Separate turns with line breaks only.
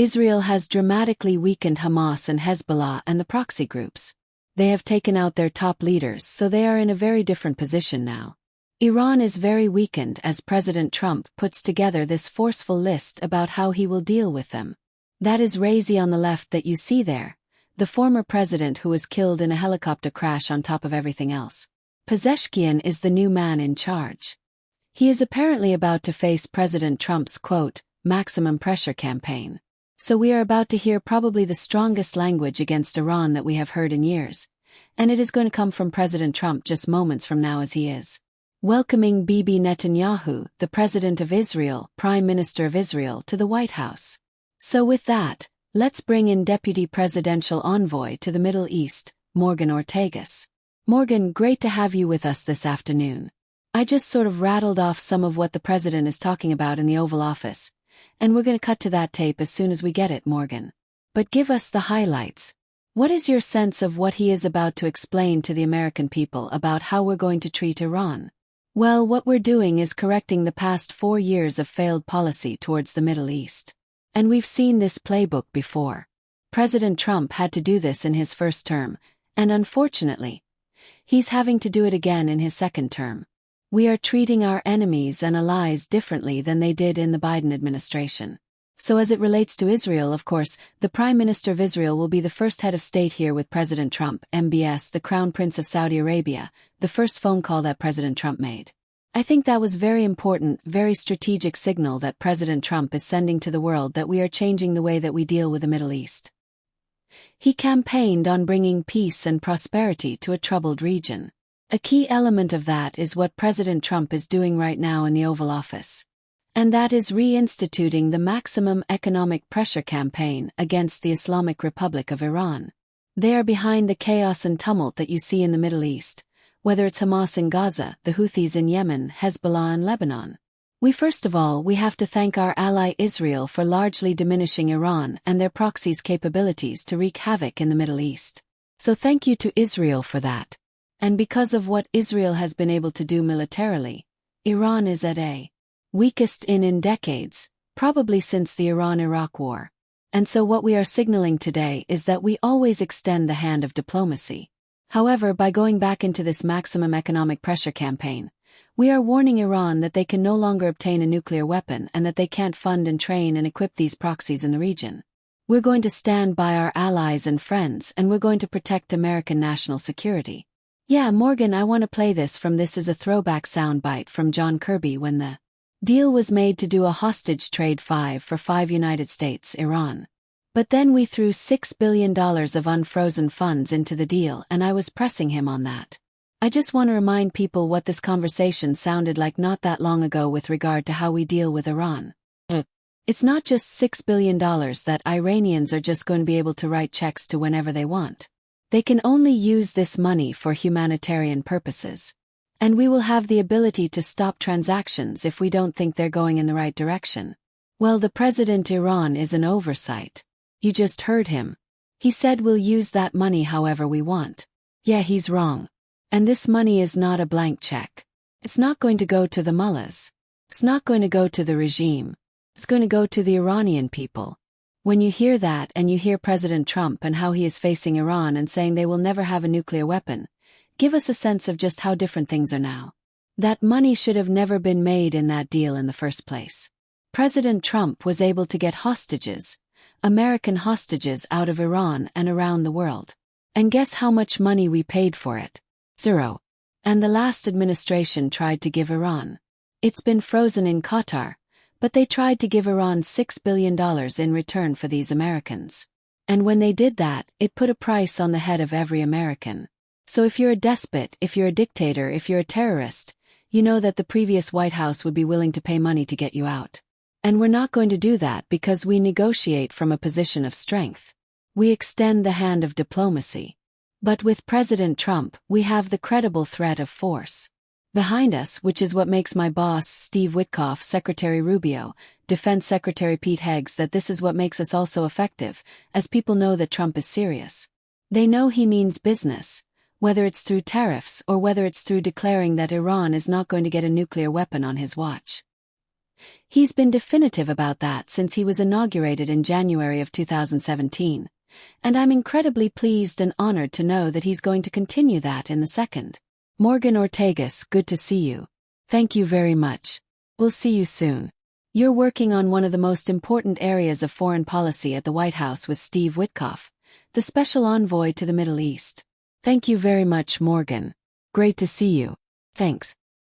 Israel has dramatically weakened Hamas and Hezbollah and the proxy groups. They have taken out their top leaders, so they are in a very different position now. Iran is very weakened as President Trump puts together this forceful list about how he will deal with them. That is Raisi on the left that you see there, the former president who was killed in a helicopter crash on top of everything else. Pezeshkian is the new man in charge. He is apparently about to face President Trump's, quote, maximum pressure campaign. So we are about to hear probably the strongest language against Iran that we have heard in years, and it is going to come from President Trump just moments from now as he is welcoming Bibi Netanyahu, the President of Israel, Prime Minister of Israel, to the White House. So with that, let's bring in Deputy Presidential Envoy to the Middle East, Morgan Ortagus. Morgan, great to have you with us this afternoon. I just sort of rattled off some of what the President is talking about in the Oval Office, and we're going to cut to that tape as soon as we get it, Morgan. But give us the highlights. What is your sense of what he is about to explain to the American people about how we're going to treat Iran? Well, what we're doing is correcting the past 4 years of failed policy towards the Middle East. And we've seen this playbook before. President Trump had to do this in his first term, and unfortunately, he's having to do it again in his second term. We are treating our enemies and allies differently than they did in the Biden administration. So as it relates to Israel, of course, the Prime Minister of Israel will be the first head of state here with President Trump, MBS, the Crown Prince of Saudi Arabia, the first phone call that President Trump made. I think that was very important, very strategic signal that President Trump is sending to the world that we are changing the way that we deal with the Middle East. He campaigned on bringing peace and prosperity to a troubled region. A key element of that is what President Trump is doing right now in the Oval Office. And that is reinstituting the maximum economic pressure campaign against the Islamic Republic of Iran. They are behind the chaos and tumult that you see in the Middle East, whether it's Hamas in Gaza, the Houthis in Yemen, Hezbollah in Lebanon. First of all, we have to thank our ally Israel for largely diminishing Iran and their proxies' capabilities to wreak havoc in the Middle East. So thank you to Israel for that. And because of what Israel has been able to do militarily, Iran is at a weakest in decades, probably since the Iran-Iraq War. And so what we are signaling today is that we always extend the hand of diplomacy. However, by going back into this maximum economic pressure campaign, we are warning Iran that they can no longer obtain a nuclear weapon and that they can't fund and train and equip these proxies in the region. We're going to stand by our allies and friends, and we're going to protect American national security. Yeah, Morgan, I want to play this is a throwback soundbite from John Kirby when the deal was made to do a hostage trade 5 for 5 United States, Iran. But then we threw $6 billion of unfrozen funds into the deal, and I was pressing him on that. I just want to remind people what this conversation sounded like not that long ago with regard to how we deal with Iran. It's not just $6 billion that Iranians are just going to be able to write checks to whenever they want. They can only use this money for humanitarian purposes. And we will have the ability to stop transactions if we don't think they're going in the right direction. Well, the President Iran is an oversight. You just heard him. He said we'll use that money however we want. Yeah, he's wrong. And this money is not a blank check. It's not going to go to the mullahs. It's not going to go to the regime. It's going to go to the Iranian people. When you hear that and you hear President Trump and how he is facing Iran and saying they will never have a nuclear weapon, give us a sense of just how different things are now. That money should have never been made in that deal in the first place. President Trump was able to get hostages, American hostages, out of Iran and around the world. And guess how much money we paid for it? 0. And the last administration tried to give Iran. It's been frozen in Qatar, but they tried to give Iran $6 billion in return for these Americans. And when they did that, it put a price on the head of every American. So if you're a despot, if you're a dictator, if you're a terrorist, you know that the previous White House would be willing to pay money to get you out. And we're not going to do that because we negotiate from a position of strength. We extend the hand of diplomacy. But with President Trump, we have the credible threat of force behind us, which is what makes my boss, Steve Witkoff, Secretary Rubio, Defense Secretary Pete Heggs, that this is what makes us all so effective, as people know that Trump is serious. They know he means business, whether it's through tariffs or whether it's through declaring that Iran is not going to get a nuclear weapon on his watch. He's been definitive about that since he was inaugurated in January of 2017, and I'm incredibly pleased and honored to know that he's going to continue that in the second. Morgan Ortegas, good to see you. Thank you very much. We'll see you soon. You're working on one of the most important areas of foreign policy at the White House with Steve Witkoff, the special envoy to the Middle East. Thank you very much, Morgan. Great to see you. Thanks.